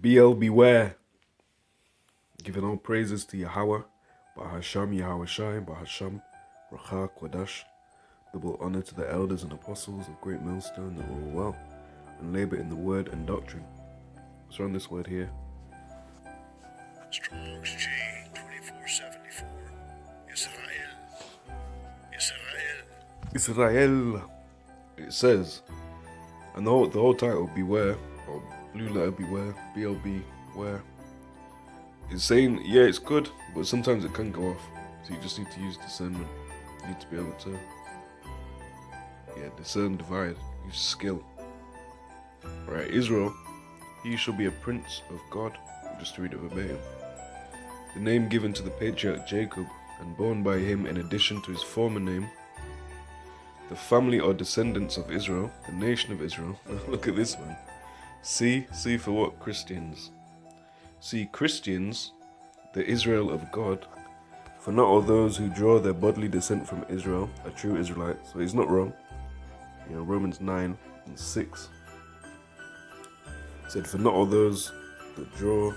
Beware. Giving all praises to Yahawah, bahasham, Yahawashi, bahasham, racha, Quadash. Double honor to the elders and apostles of Great Millstone that were well and labor in the word and doctrine. What's around this word here? Strong's G 2474. Israel. It says, and the whole title, beware, or blue letter beware, BLB, where. It's saying, yeah, it's good, but sometimes it can go off. So you just need to use discernment. You need to be able to, discern, divide, use skill. Right, Israel, he shall be a prince of God. Just to read it verbatim. The name given to the patriarch Jacob, and born by him in addition to his former name, the family or descendants of Israel, the nation of Israel. Look at this, man. See for what? Christians. See, Christians, the Israel of God, for not all those who draw their bodily descent from Israel are true Israelites. So he's not wrong. Romans 9:6 said, for not all those that draw.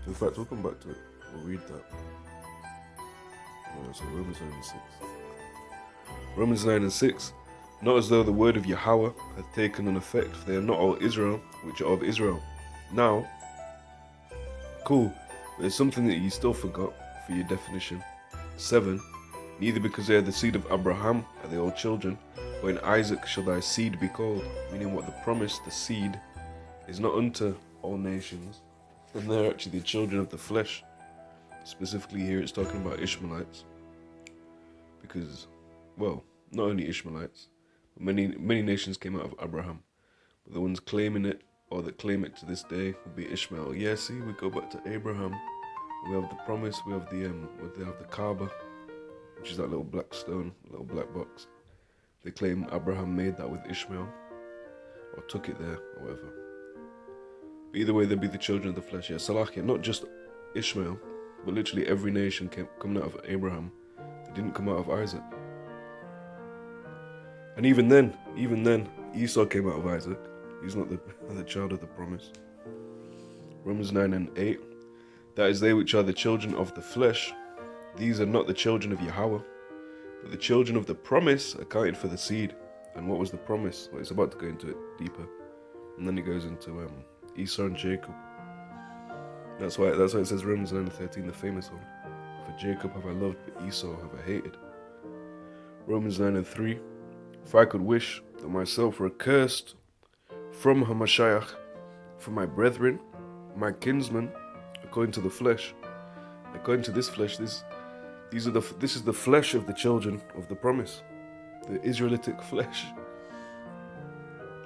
In fact, we'll come back to it. We'll read that. So Romans 9:6. Romans 9:6. Not as though the word of Yahawah hath taken an effect, for they are not all Israel, which are of Israel. Now, cool, but there's something that you still forgot for your definition. 7. Neither because they are the seed of Abraham are they all children, for in Isaac shall thy seed be called. Meaning what the promise, the seed, is not unto all nations, and they're actually the children of the flesh. Specifically here it's talking about Ishmaelites. Because, well, not only Ishmaelites, but many nations came out of Abraham. But the ones claiming it, or that claim it to this day, will be Ishmael. Yeah, see, we go back to Abraham. We have the promise, we have the Kaaba, which is that little black stone, little black box. They claim Abraham made that with Ishmael, or took it there, or whatever. But either way, they'll be the children of the flesh. Yeah, Salakia, not just Ishmael, but literally every nation coming out of Abraham. They didn't come out of Isaac. And even then, Esau came out of Isaac. He's not the child of the promise. Romans 9:8. That is they which are the children of the flesh. These are not the children of Yahawah, but the children of the promise are counted for the seed. And what was the promise? Well, it's about to go into it deeper. And then it goes into Esau and Jacob. That's why it says Romans 9:13, the famous one. For Jacob have I loved, but Esau have I hated. Romans 9:3. If I could wish that myself were accursed from Hamashiach, for my brethren, my kinsmen, according to the flesh. According to this flesh, this is the flesh of the children of the promise, the Israelitic flesh.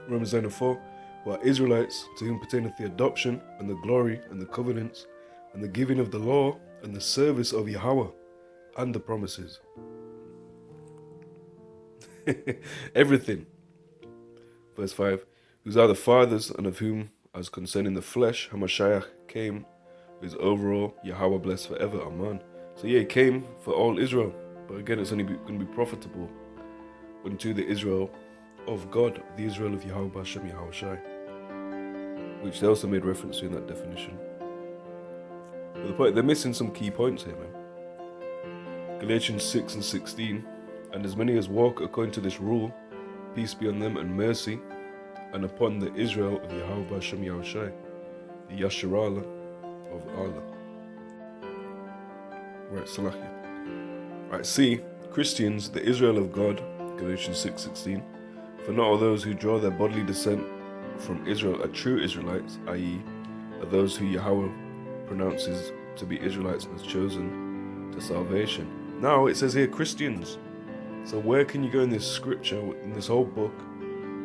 Romans 9:4, who are Israelites, to whom pertaineth the adoption and the glory and the covenants and the giving of the law and the service of Yahawah and the promises. Everything. Verse 5, whose are the fathers, and of whom, as concerning the flesh, Hamashiach came, who is overall Yahawah blessed forever. Amen. So yeah, he came for all Israel, but again, it's only going to be profitable unto the Israel of God, the Israel of Yahawah, bahasham, Yahawashi, which they also made reference to in that definition. But the point, they're missing some key points here, man. Galatians 6:16, and as many as walk according to this rule, peace be on them and mercy, and upon the Israel of Yahawah, bahasham, Yahawashi, the Yasharala of Allah. Right, Salakia. Right, see, Christians, the Israel of God, Galatians 6:16, for not all those who draw their bodily descent from Israel are true Israelites, i.e., are those who Yahawah pronounces to be Israelites and has chosen to salvation. Now it says here Christians. So where can you go in this scripture, in this whole book,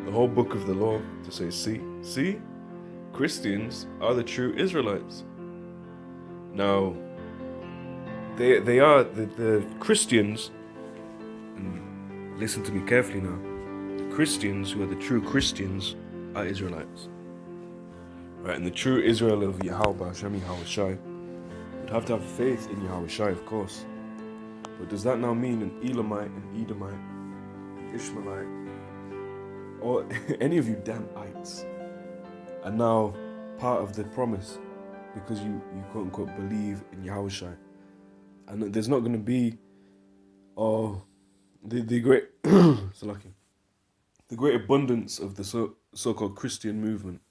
the whole book of the law, to say, see, Christians are the true Israelites. Now, they are the Christians, and listen to me carefully now, the Christians who are the true Christians are Israelites. Right, and the true Israel of Yahawah, bahasham, Yahawashi, would have to have faith in Yahawashi, of course. But does that now mean an Elamite, an Edomite, an Ishmaelite, or any of you damn ites are now part of the promise because you quote unquote believe in Yahawashi. And there's not going to be the great the great abundance of the so-called Christian movement.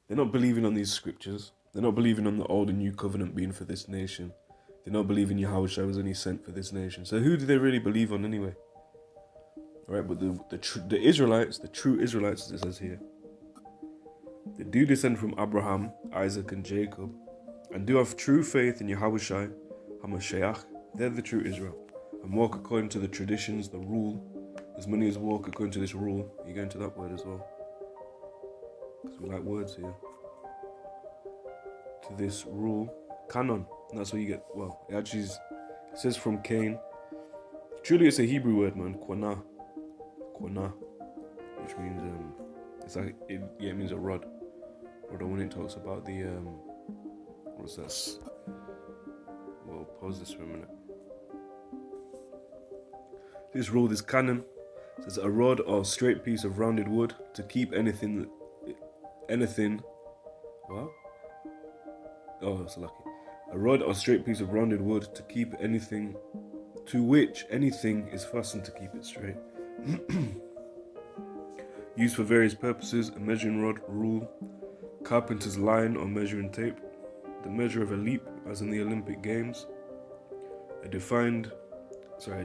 They're not believing on these scriptures. They're not believing on the old and new covenant being for this nation. They're not believing Yahawashi was only sent for this nation. So who do they really believe on anyway? Right, but the Israelites, the true Israelites, as it says here, they do descend from Abraham, Isaac, and Jacob, and do have true faith in Yahawashi, HaMashiach. They're the true Israel, and walk according to the traditions, the rule. As many as walk according to this rule. You go into that word as well, because we like words here. To this rule, canon. And that's what you get. Well, it says from Cain. Truly, it's a Hebrew word, man. Quanah, which means it means a rod. Or when it talks about the what's that? Well, pause this for a minute. This rule, this canon, says a rod or straight piece of rounded wood to keep anything. What? Oh, that's lucky. A rod or straight piece of rounded wood to keep anything, to which anything is fastened to keep it straight. Used for various purposes: a measuring rod, rule, carpenter's line or measuring tape, the measure of a leap, as in the Olympic Games, a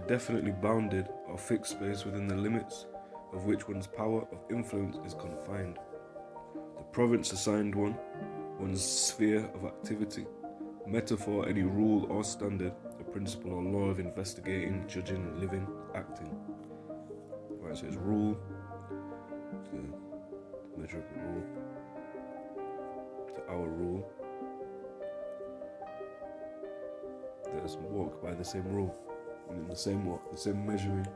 definitely bounded or fixed space within the limits of which one's power of influence is confined. The province assigned one's sphere of activity, metaphor, any rule or standard, a principle or law of investigating, judging, living, acting. Right, so it's rule, the measure of the rule, to our rule. Let us walk by the same rule, and in the same walk, the same measuring,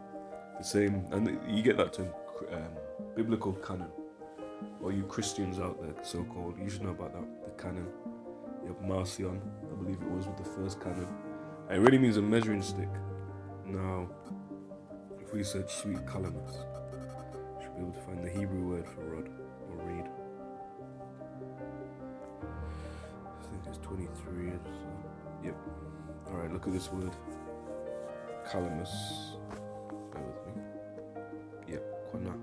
the same, and you get that term, biblical canon. Or you Christians out there, so-called, you should know about that, the canon. You have Marcion, I believe it was with the first canon. And it really means a measuring stick. Now, if we search sweet calamus, we should be able to find the Hebrew word for rod or reed. I think it's 23. Yep. Alright, look at this word. Calamus. Bear with me. Yep, Quana.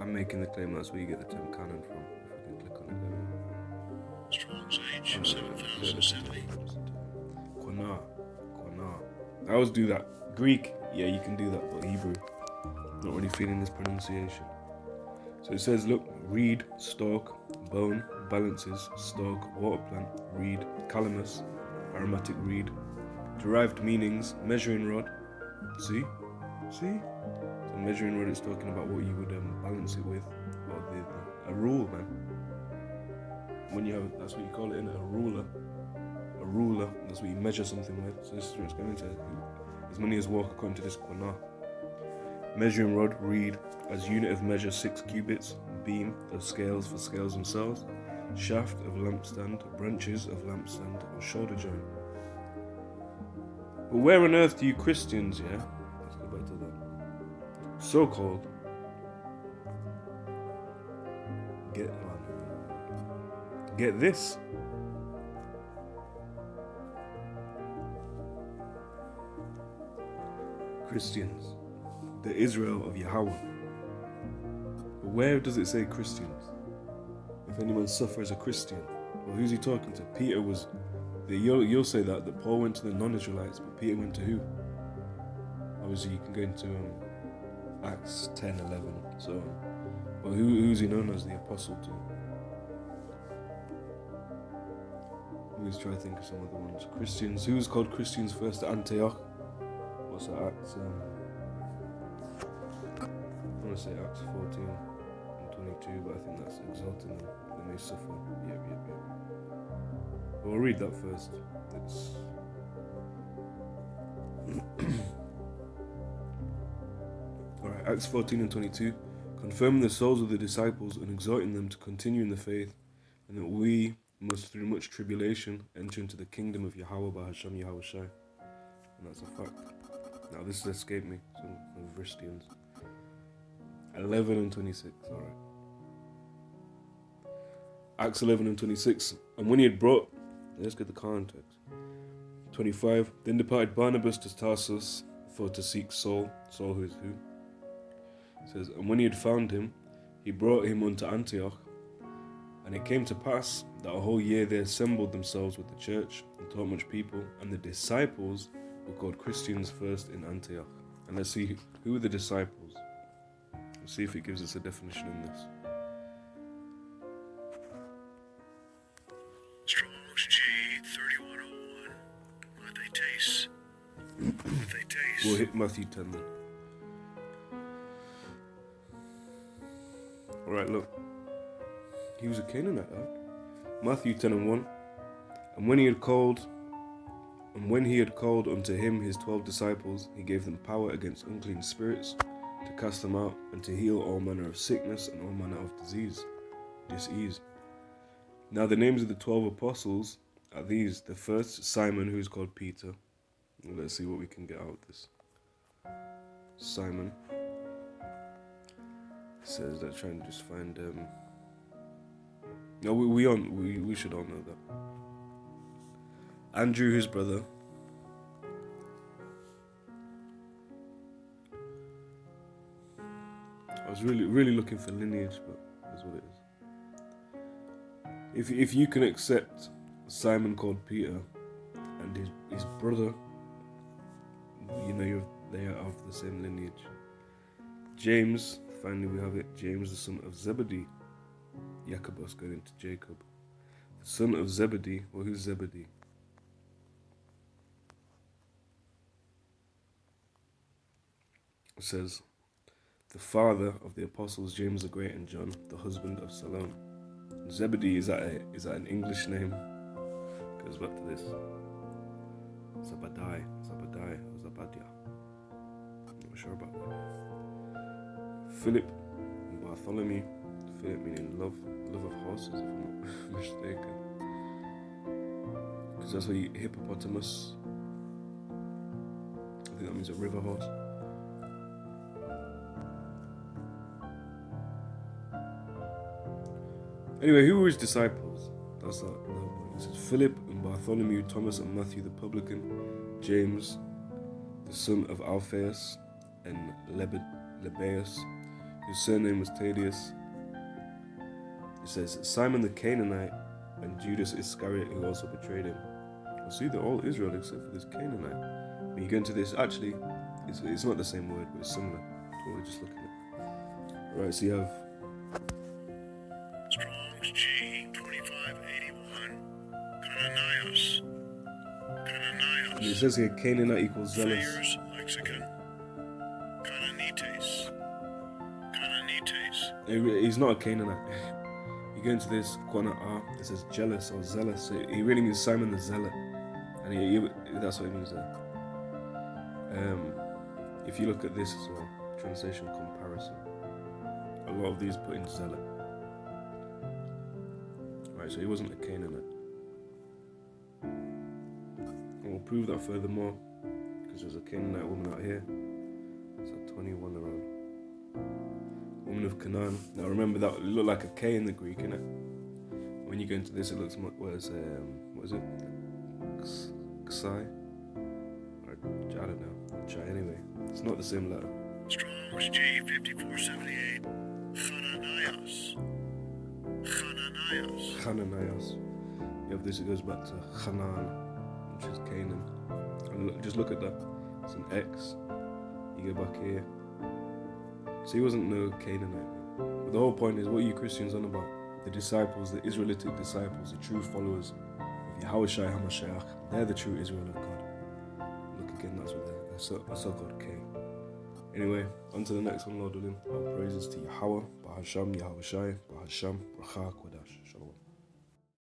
I'm making the claim that's where you get the term canon from. If we can click on it there. Strong's Age, 7070. Quana. I always do that. Greek, yeah, you can do that, but Hebrew, not really feeling this pronunciation. So it says, look, reed, stalk, bone, balances, stalk, water plant, reed, calamus, aromatic reed. Derived meanings, measuring rod. See? So measuring rod is talking about what you would balance it with, or a rule, man. When you have, that's what you call it, in a ruler. A ruler, that's what you measure something with. So this is what it's going to as many as walk according to this Quana. Measuring rod, reed, as unit of measure 6 cubits, beam, the scales for scales themselves, shaft of lampstand, branches of lampstand, or shoulder joint. But where on earth do you Christians, let's go back to that, so-called, get this? Christians, the Israel of Yahawah. But where does it say Christians? If anyone suffers a Christian, well, who's he talking to? Peter was. You'll say that Paul went to the non-Israelites, but Peter went to who? Obviously, you can go into Acts 10, 11, so on. Well, who's he known as the apostle to? Let's try to think of some other ones. Christians. Who's called Christians first at Antioch? What's that, Acts? I want to say Acts 14 and 22, but I think that's exalting them. They may suffer. Yep. But we'll read that first. Alright, Acts 14 and 22. Confirming the souls of the disciples and exhorting them to continue in the faith, and that we must through much tribulation enter into the kingdom of Yahawah, bahasham, Yahawashi. And that's a fact. Now this has escaped me, some of Christians. 11 and 26, alright. Acts 11 and 26. And when he had brought, let's get the context. 25. Then departed Barnabas to Tarsus for to seek Saul. Saul, who is who? It says, and when he had found him, he brought him unto Antioch. And it came to pass that a whole year they assembled themselves with the church and taught much people. And the disciples were called Christians first in Antioch. And let's see who are the disciples. Let's see if it gives us a definition in this. Strong's G 3101. What they taste. What they taste. We'll hit Matthew 10 then. Alright, look. He was a Canaanite, right? Matthew 10 and 1. And when he had called unto him his 12 disciples, he gave them power against unclean spirits, to cast them out, and to heal all manner of sickness and all manner of disease. Now the names of the 12 apostles are these. The first, Simon, who is called Peter. Well, let's see what we can get out of this. Simon. It says that trying to just find no, we should all know that. Andrew, his brother. I was really looking for lineage, but that's what it is. If you can accept Simon called Peter and his brother, you know they are of the same lineage. James, finally we have it. James, the son of Zebedee. Yahawashi going into Jacob. The son of Zebedee. Well, who's Zebedee? It says, the father of the apostles James the Great and John, the husband of Salome. Zebedee, is that an English name? Goes back to this. Zabadiah, or Zabadia. I'm not sure about that. Philip and Bartholomew. Philip meaning love of horses, if I'm not mistaken. Because that's where hippopotamus. I think that means a river horse. Anyway, who were his disciples? That's that. It says Philip and Bartholomew, Thomas and Matthew the publican, James, the son of Alphaeus, and Lebbaeus, whose surname was Thaddeus. It says Simon the Canaanite and Judas Iscariot, who also betrayed him. Well, see, they're all Israel except for this Canaanite. When you go into this, actually, it's not the same word, but it's similar to what we're just looking at. Right, so you have Strong's G 2581. Cananios. it says here Canaanite equals zealous. Thayer's lexicon. Cananites. He's not a Canaanite. You go into this Qana'ah, it says jealous or zealous. So he really means Simon the Zealot, and that's what it means there. If you look at this as well, translation comparison, a lot of these put in zealot. Right, so he wasn't a Canaanite. And we'll prove that furthermore, because there's a Canaanite woman out here. It's at 21 around. Woman of Canaan. Now remember that it looked like a K in the Greek, innit? When you go into this, it looks more, what is it? Ksai? Or, I don't know. I'll try anyway. It's not the same letter. Strong's G 5478. Hananias. You have this, it goes back to Hanan, which is Canaan. And just look at that. It's an X. You go back here. So he wasn't no Canaanite. But the whole point is, what are you Christians on about? The disciples, the Israelitic disciples, the true followers of Yahawashi HaMashiach. They're the true Israel of God. Look again, that's what they're so-called K. Anyway, on to the next one, Lord willing. All praises to Yahawah, bahasham, Yahawashi, bahasham, bracha, kodash. Shalom.